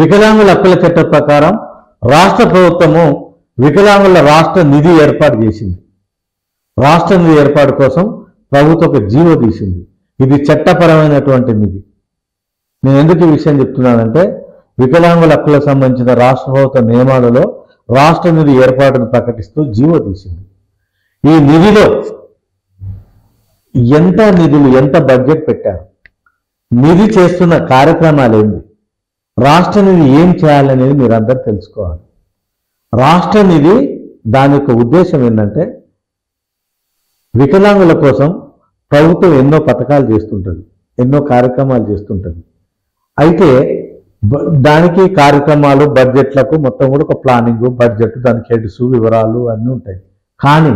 వికలాంగుల హక్కుల చట్టం ప్రకారం రాష్ట్ర ప్రభుత్వము వికలాంగుల రాష్ట్ర నిధి ఏర్పాటు చేసింది. రాష్ట్ర నిధి ఏర్పాటు కోసం ప్రభుత్వం ఒక జీవో తీసింది. ఇది చట్టపరమైనటువంటి నిధి. నేను ఎందుకు ఈ విషయం చెప్తున్నానంటే, వికలాంగుల హక్కులకు సంబంధించిన రాష్ట్ర ప్రభుత్వ నియమాలలో రాష్ట్ర నిధి ఏర్పాటును ప్రకటిస్తూ జీవో తీసింది. ఈ నిధిలో ఎంత నిధులు, ఎంత బడ్జెట్ పెట్టారు, నిధి చేస్తున్న కార్యక్రమాలు ఏంటి, రాష్ట్ర నిధి ఏం చేయాలనేది మీరందరూ తెలుసుకోవాలి. రాష్ట్ర నిధి దాని యొక్క ఉద్దేశం ఏంటంటే, వికలాంగుల కోసం ప్రభుత్వం ఎన్నో పథకాలు చేస్తుంటుంది, ఎన్నో కార్యక్రమాలు చేస్తుంటుంది. అయితే దానికి కార్యక్రమాలు, బడ్జెట్లకు మొత్తం కూడా ఒక ప్లానింగ్, బడ్జెట్, దానికి హెడ్స్, వివరాలు అన్నీ ఉంటాయి. కానీ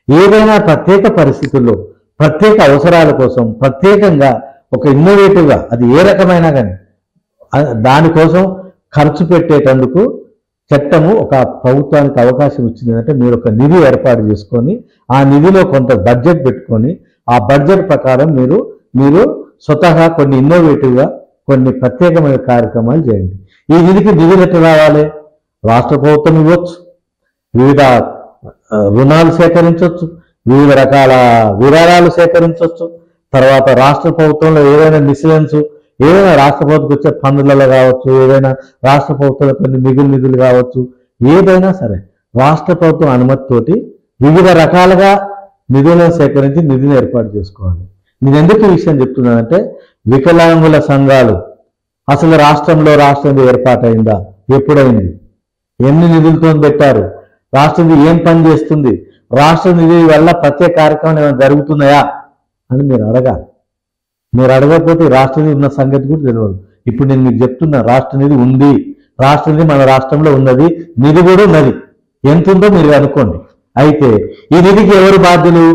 ఏదైనా ప్రత్యేక పరిస్థితుల్లో ప్రత్యేక అవసరాల కోసం ప్రత్యేకంగా ఒక ఇన్నోవేటివ్గా, అది ఏ రకమైనా కానీ దానికోసం ఖర్చు పెట్టేటందుకు చట్టము ఒక ప్రభుత్వానికి అవకాశం ఇచ్చిందంటే, మీరు ఒక నిధి ఏర్పాటు చేసుకొని ఆ నిధిలో కొంత బడ్జెట్ పెట్టుకొని ఆ బడ్జెట్ ప్రకారం మీరు స్వతహా కొన్ని ఇన్నోవేటివ్గా కొన్ని ప్రత్యేకమైన కార్యక్రమాలు చేయండి. ఈ నిధికి నిధులు ఎట్లా రావాలి? రాష్ట్ర ప్రభుత్వం ఇవ్వచ్చు, వివిధ రుణాలు సేకరించవచ్చు, వివిధ రకాల విరాళాలు సేకరించవచ్చు. తర్వాత రాష్ట్ర ప్రభుత్వంలో ఏదైనా మిస్లెన్స్, ఏదైనా రాష్ట్ర ప్రభుత్వం వచ్చే పన్నులలో కావచ్చు, ఏదైనా రాష్ట్ర ప్రభుత్వంలో కొన్ని మిగులు నిధులు కావచ్చు, ఏదైనా సరే రాష్ట్ర ప్రభుత్వం అనుమతితోటి వివిధ రకాలుగా నిధులను సేకరించి నిధిని ఏర్పాటు చేసుకోవాలి. నేను ఎందుకు ఈ విషయం చెప్తున్నానంటే, వికలాంగుల సంఘాలు అసలు రాష్ట్రంలో రాష్ట్రం ఏర్పాటైందా, ఎప్పుడైంది, ఎన్ని నిధులతో పెట్టారు, రాష్ట్ర నిధి ఏం పని చేస్తుంది, రాష్ట్ర నిధి వల్ల ప్రత్యేక కార్యక్రమాలు ఏమైనా జరుగుతున్నాయా అని మీరు అడగాలి. మీరు అడగకపోతే రాష్ట్ర నిధి ఉన్న సంగతి కూడా తెలియదు. ఇప్పుడు నేను మీకు చెప్తున్నా, రాష్ట్ర నిధి ఉంది, రాష్ట్ర నిధి మన రాష్ట్రంలో ఉన్నది, నిధి కూడా ఉన్నది. ఎంత ఉందో మీరు అనుకోండి. అయితే ఈ నిధికి ఎవరు బాధ్యులు?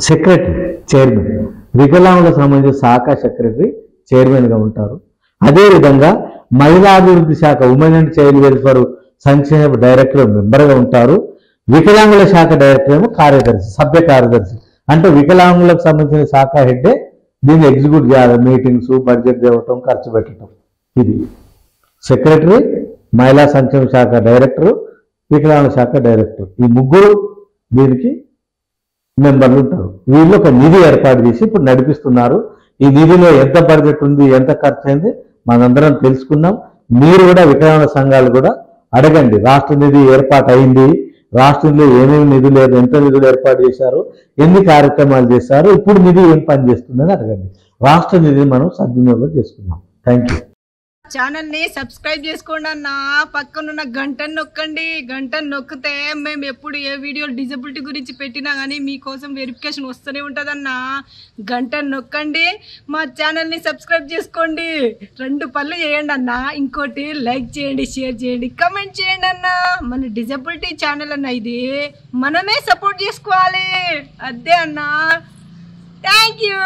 సెక్రటరీ, చైర్మన్, వికలాంగులకు సంబంధించిన శాఖ సెక్రటరీ చైర్మన్గా ఉంటారు. అదేవిధంగా మహిళాభివృద్ధి శాఖ, ఉమెన్ అండ్ చైల్డ్ వెల్ఫేర్ సంక్షేమ డైరెక్టర్ మెంబర్గా ఉంటారు. వికలాంగుల శాఖ డైరెక్టర్ ఏమో కార్యదర్శి, సభ్య కార్యదర్శి. అంటే వికలాంగులకు సంబంధించిన శాఖ హెడ్డే దీన్ని ఎగ్జిక్యూట్ చేయాలి, మీటింగ్స్, బడ్జెట్ ఇవ్వటం, ఖర్చు పెట్టడం. ఇది సెక్రటరీ, మహిళా సంక్షేమ శాఖ డైరెక్టరు, వికలాంగుల శాఖ డైరెక్టర్, ఈ ముగ్గురు దీనికి మెంబర్లు ఉంటారు. వీళ్ళు ఒక నిధి ఏర్పాటు చేసి ఇప్పుడు నడిపిస్తున్నారు. ఈ నిధిలో ఎంత బడ్జెట్ ఉంది, ఎంత ఖర్చు అయింది మనందరం తెలుసుకున్నాం. మీరు కూడా వికలాంగుల సంఘాలు కూడా అడగండి, రాష్ట్ర నిధి ఏర్పాటు అయింది, రాష్ట్రంలో ఏమేమి నిధులు లేదు, ఎంత నిధులు ఏర్పాటు చేశారు, ఎన్ని కార్యక్రమాలు చేశారు, ఇప్పుడు నిధి ఏం పని చేస్తుందని అడగండి. రాష్ట్ర నిధిని మనం సద్వినియోగం చేసుకున్నాం. Thank you. ఛానల్ ని సబ్స్క్రైబ్ చేసుకోండి అన్న, పక్కనున్న గంటను నొక్కండి. గంటను నొక్కితే మేము ఎప్పుడు ఏ వీడియో డిజబిలిటీ గురించి పెట్టినా కానీ మీకోసం వెరిఫికేషన్ వస్తూనే ఉంటుందన్న. గంటను నొక్కండి, మా ఛానల్ని సబ్స్క్రైబ్ చేసుకోండి. 2 పనులు చేయండి అన్న. ఇంకోటి లైక్ చేయండి, షేర్ చేయండి, కమెంట్ చేయండి అన్న. మన డిజబిలిటీ ఛానల్ అన్న, ఇది మనమే సపోర్ట్ చేసుకోవాలి. అదే అన్న. Thank you.